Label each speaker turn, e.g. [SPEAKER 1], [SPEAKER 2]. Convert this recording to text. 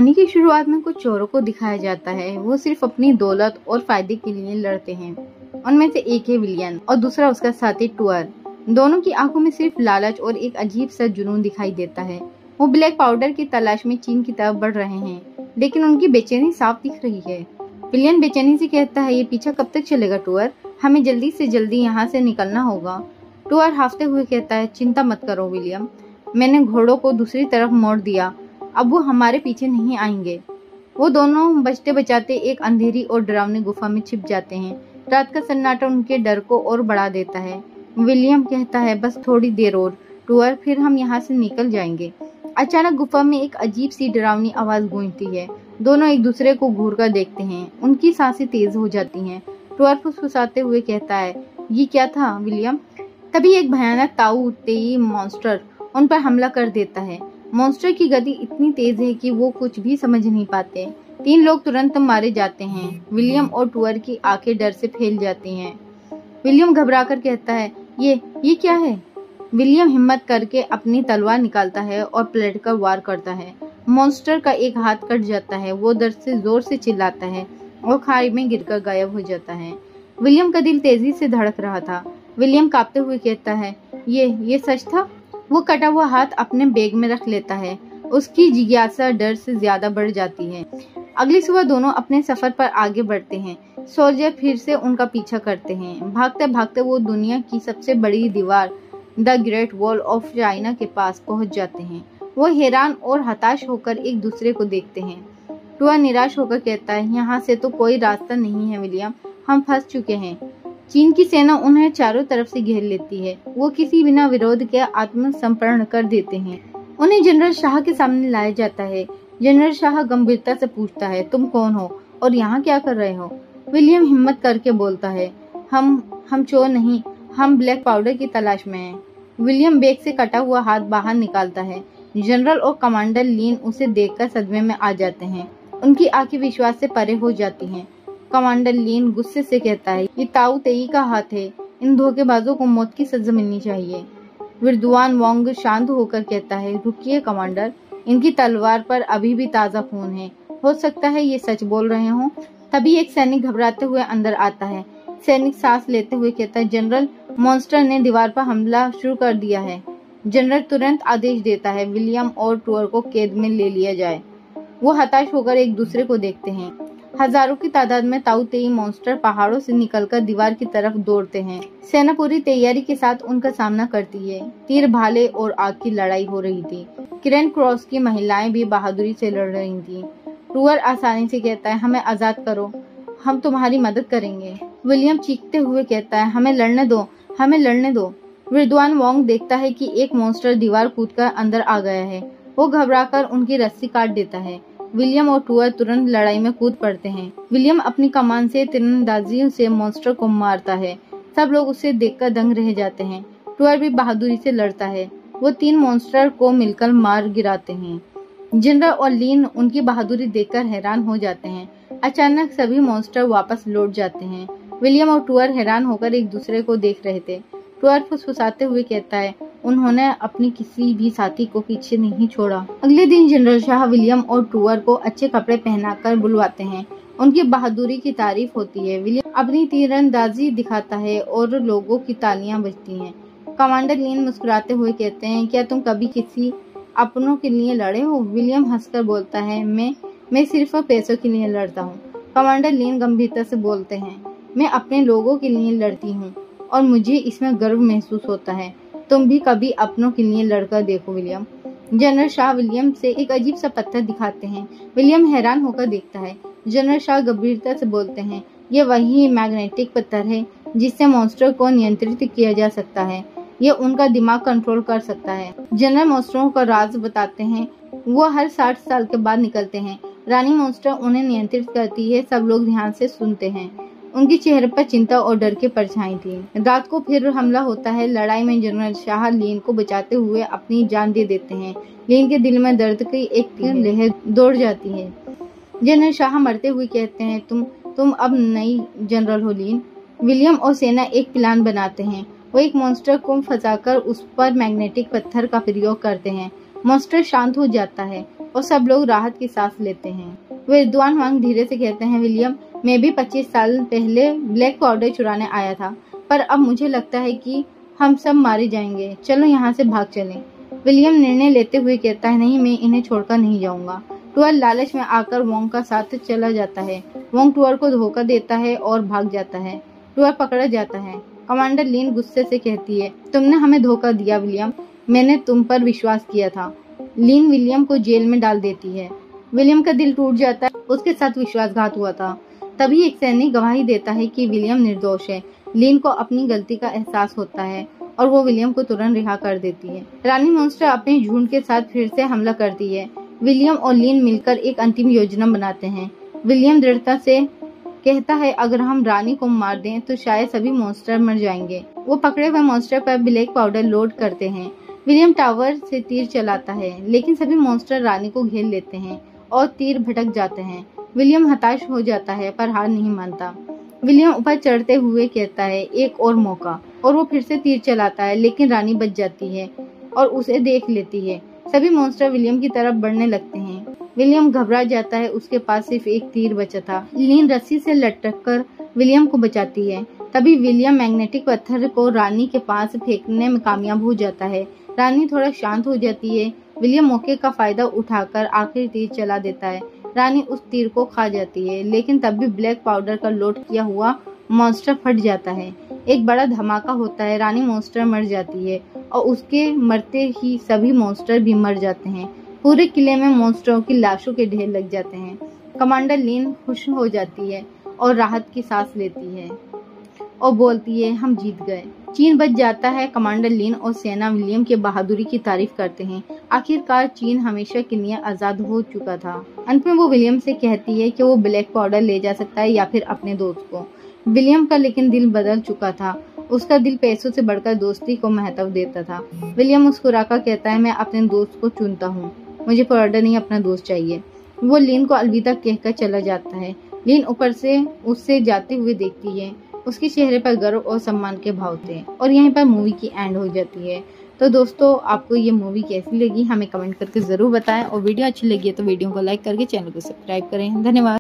[SPEAKER 1] कहानी की शुरुआत में कुछ चोरों को दिखाया जाता है। वो सिर्फ अपनी दौलत और फायदे के लिए लड़ते हैं। उनमें से एक है विलियम और दूसरा उसका साथी टूअर। दोनों की आंखों में सिर्फ लालच और एक अजीब सा जुनून दिखाई देता है। वो ब्लैक पाउडर की तलाश में चीन की तरफ बढ़ रहे हैं, लेकिन उनकी बेचैनी साफ दिख रही है। विलियम बेचैनी से कहता है, ये पीछा कब तक चलेगा टूअर? हमें जल्दी से जल्दी यहाँ से निकलना होगा। टूअर हाफते हुए कहता है, चिंता मत करो विलियम, मैंने घोड़ों को दूसरी तरफ मोड़ दिया, अब वो हमारे पीछे नहीं आएंगे। वो दोनों बचते बचाते एक अंधेरी और डरावनी गुफा में छिप जाते हैं। रात का सन्नाटा उनके डर को और बढ़ा देता है। विलियम कहता है, बस थोड़ी देर और टूअर, फिर हम यहाँ से निकल जाएंगे। अचानक गुफा में एक अजीब सी डरावनी आवाज गूंजती है। दोनों एक दूसरे को घूर कर देखते हैं। उनकी सांसें तेज हो जाती हैं। टूअर फुसफुसाते हुए कहता है, ये क्या था विलियम? तभी एक भयानक ताऊ तेई मॉन्स्टर उन पर हमला कर देता है। मॉन्स्टर की गति इतनी तेज है कि वो कुछ भी समझ नहीं पाते। 3 लोग तुरंत मारे जाते हैं। विलियम और टूअर की आंखें डर से फैल जाती हैं। विलियम घबराकर कहता है, ये क्या है? विलियम हिम्मत करके अपनी तलवार निकालता है और पलटकर वार करता है। मॉन्स्टर का एक हाथ कट जाता है। वो दर्द से जोर से चिल्लाता है और खाई में गिरकर गायब हो जाता है। विलियम का दिल तेजी से धड़क रहा था। विलियम कांपते हुए कहता है, ये सच था? वो कटा हुआ हाथ अपने बैग में रख लेता है। उसकी जिज्ञासा डर से ज्यादा बढ़ जाती है। अगली सुबह दोनों अपने सफर पर आगे बढ़ते हैं। सोल्जर फिर से उनका पीछा करते हैं। भागते भागते वो दुनिया की सबसे बड़ी दीवार the great wall of China के पास पहुंच जाते हैं। वो हैरान और हताश होकर एक दूसरे को देखते हैं। टूअर निराश होकर कहता है, यहाँ से तो कोई रास्ता नहीं है विलियम, हम फंस चुके हैं। चीन की सेना उन्हें चारों तरफ से घेर लेती है। वो किसी बिना विरोध के आत्मसमर्पण कर देते हैं। उन्हें जनरल शाह के सामने लाया जाता है। जनरल शाह गंभीरता से पूछता है, तुम कौन हो और यहाँ क्या कर रहे हो? विलियम हिम्मत करके बोलता है, हम चोर नहीं, हम ब्लैक पाउडर की तलाश में हैं। विलियम बैग से कटा हुआ हाथ बाहर निकालता है। जनरल और कमांडर लीन उसे देखकर सदमे में आ जाते हैं। उनकी आंखें विश्वास से परे हो जाती हैं। कमांडर लीन गुस्से से कहता है, ये ताऊ तेई का हाथ है, इन धोखेबाजों को मौत की सजा मिलनी चाहिए। विद्वान वांग शांत होकर कहता है, रुकिए कमांडर, इनकी तलवार पर अभी भी ताजा खून है, हो सकता है ये सच बोल रहे हों। तभी एक सैनिक घबराते हुए अंदर आता है। सैनिक सांस लेते हुए कहता है, जनरल, मॉन्स्टर ने दीवार पर हमला शुरू कर दिया है। जनरल तुरंत आदेश देता है, विलियम और टूअर को कैद में ले लिया जाए। वो हताश होकर एक दूसरे को देखते हैं। हजारों की तादाद में ताऊ तेई मॉन्स्टर पहाड़ों से निकलकर दीवार की तरफ दौड़ते हैं। सेना पूरी तैयारी के साथ उनका सामना करती है। तीर भाले और आग की लड़ाई हो रही थी। किरण क्रॉस की महिलाएं भी बहादुरी से लड़ रही थीं। टूअर आसानी से कहता है, हमें आजाद करो, हम तुम्हारी मदद करेंगे। विलियम चीखते हुए कहता है, हमें लड़ने दो, हमें लड़ने दो। विद्वान वांग देखता है कि एक मॉन्स्टर दीवार कूदकर अंदर आ गया है। वो घबराकर उनकी रस्सी काट देता है। विलियम और टूअर तुरंत लड़ाई में कूद पड़ते हैं। विलियम अपनी कमान से तीरंदाजी से मॉन्स्टर को मारता है। सब लोग उसे देखकर दंग रह जाते हैं। टूअर भी बहादुरी से लड़ता है। वो 3 मॉन्स्टर को मिलकर मार गिराते हैं। जनरल और लीन उनकी बहादुरी देखकर हैरान हो जाते हैं। अचानक सभी मॉन्स्टर वापस लौट जाते हैं। विलियम और टूअर हैरान होकर एक दूसरे को देख रहे थे। टूअर फुसफुसाते हुए कहता है, उन्होंने अपनी किसी भी साथी को पीछे नहीं छोड़ा। अगले दिन जनरल शाह विलियम और टूअर को अच्छे कपड़े पहनाकर बुलवाते हैं। उनकी बहादुरी की तारीफ होती है। विलियम अपनी तीरंदाजी दिखाता है और लोगों की तालियां बजती हैं। कमांडर लीन मुस्कुराते हुए कहते हैं, क्या तुम कभी किसी अपनों के लिए लड़े हो? विलियम हंसकर बोलता है, मैं सिर्फ पैसों के लिए लड़ता हूँ। कमांडर लीन गंभीरता से बोलते हैं, मैं अपने लोगों के लिए लड़ती हूँ और मुझे इसमें गर्व महसूस होता है। तुम भी कभी अपनों के लिए लड़कर देखो विलियम। जनरल शाह विलियम से एक अजीब सा पत्थर दिखाते हैं। विलियम हैरान होकर देखता है। जनरल शाह गंभीरता से बोलते हैं, ये वही मैग्नेटिक पत्थर है जिससे मॉन्स्टर को नियंत्रित किया जा सकता है। ये उनका दिमाग कंट्रोल कर सकता है। जनरल मॉन्स्टरों का राज बताते हैं। वो हर 60 साल के बाद निकलते हैं। रानी मॉन्स्टर उन्हें नियंत्रित करती है। सब लोग ध्यान से सुनते हैं। उनके चेहरे पर चिंता और डर की परछाई थी। रात को फिर हमला होता है। लड़ाई में जनरल शाह लीन को बचाते हुए अपनी जान दे देते हैं। लीन के दिल में दर्द की एक तीव्र लहर दौड़ जाती है। जनरल शाह मरते हुए कहते हैं, तुम अब नई जनरल हो लीन। विलियम और सेना एक प्लान बनाते हैं। वो एक मॉन्स्टर को फंसाकर उस पर मैग्नेटिक पत्थर का प्रयोग करते हैं। मॉन्स्टर शांत हो जाता है। और सब लोग राहत की सांस लेते हैं। विद्वान वांग धीरे से कहते हैं, विलियम, मैं भी 25 साल पहले ब्लैक पाउडर चुराने आया था, पर अब मुझे लगता है कि हम सब मारे जाएंगे। चलो यहाँ से भाग चलें। विलियम निर्णय लेते हुए कहता है, नहीं, मैं इन्हें छोड़कर नहीं जाऊंगा। टूअर लालच में आकर वोंग का साथ चला जाता है। वोंग टूअर को धोखा देता है और भाग जाता है। टूअर पकड़ा जाता है। कमांडर लीन गुस्से से कहती है, तुमने हमें धोखा दिया विलियम, मैंने तुम पर विश्वास किया था। लीन विलियम को जेल में डाल देती है। विलियम का दिल टूट जाता है, उसके साथ विश्वासघात हुआ था। तभी एक सैनिक गवाही देता है कि विलियम निर्दोष है। लीन को अपनी गलती का एहसास होता है और वो विलियम को तुरंत रिहा कर देती है। रानी मॉन्स्टर अपने झुंड के साथ फिर से हमला करती है। विलियम और लीन मिलकर एक अंतिम योजना बनाते हैं। विलियम दृढ़ता से कहता है, अगर हम रानी को मार दें तो शायद सभी मॉन्स्टर मर जाएंगे। वो पकड़े हुए मॉन्स्टर पर ब्लैक पाउडर लोड करते हैं। विलियम टावर से तीर चलाता है, लेकिन सभी मॉन्स्टर रानी को घेर लेते हैं और तीर भटक जाते हैं। विलियम हताश हो जाता है पर हार नहीं मानता। विलियम ऊपर चढ़ते हुए कहता है, एक और मौका, और वो फिर से तीर चलाता है, लेकिन रानी बच जाती है और उसे देख लेती है। सभी मॉन्स्टर विलियम की तरफ बढ़ने लगते हैं। विलियम घबरा जाता है, उसके पास सिर्फ एक तीर बचा था। लीन रस्सी से लटककर विलियम को बचाती है। तभी विलियम मैग्नेटिक पत्थर को रानी के पास फेंकने में कामयाब हो जाता है। रानी थोड़ा शांत हो जाती है। विलियम मौके का फायदा उठाकर आखिरी तीर चला देता है। रानी उस तीर को खा जाती है, लेकिन तब भी ब्लैक पाउडर का लोड किया हुआ मॉन्स्टर फट जाता है। एक बड़ा धमाका होता है। रानी मॉन्स्टर मर जाती है और उसके मरते ही सभी मॉन्स्टर भी मर जाते हैं। पूरे किले में मॉन्स्टरों की लाशों के ढेर लग जाते हैं। कमांडर लीन खुश हो जाती है और राहत की सांस लेती है और बोलती है, हम जीत गए। चीन बच जाता है। कमांडर लीन और सेना विलियम की बहादुरी की तारीफ करते हैं। आखिरकार चीन हमेशा के लिए आजाद हो चुका था। अंत में वो विलियम से कहती है कि वो ब्लैक पाउडर ले जा सकता है या फिर अपने दोस्त को। विलियम का लेकिन दिल बदल चुका था। उसका दिल पैसों से बढ़कर दोस्ती को महत्व देता था। विलियम मुस्कुराकर कहता है, मैं अपने दोस्त को चुनता हूँ, मुझे पाउडर नहीं, अपना दोस्त चाहिए। वो लीन को अलविदा कहकर चला जाता है। लीन ऊपर से उससे जाते हुए देखती है। उसके चेहरे पर गर्व और सम्मान के भाव थे। और यहीं पर मूवी की एंड हो जाती है। तो दोस्तों, आपको ये मूवी कैसी लगी हमें कमेंट करके जरूर बताएं, और वीडियो अच्छी लगी है तो वीडियो को लाइक करके चैनल को सब्सक्राइब करें। धन्यवाद।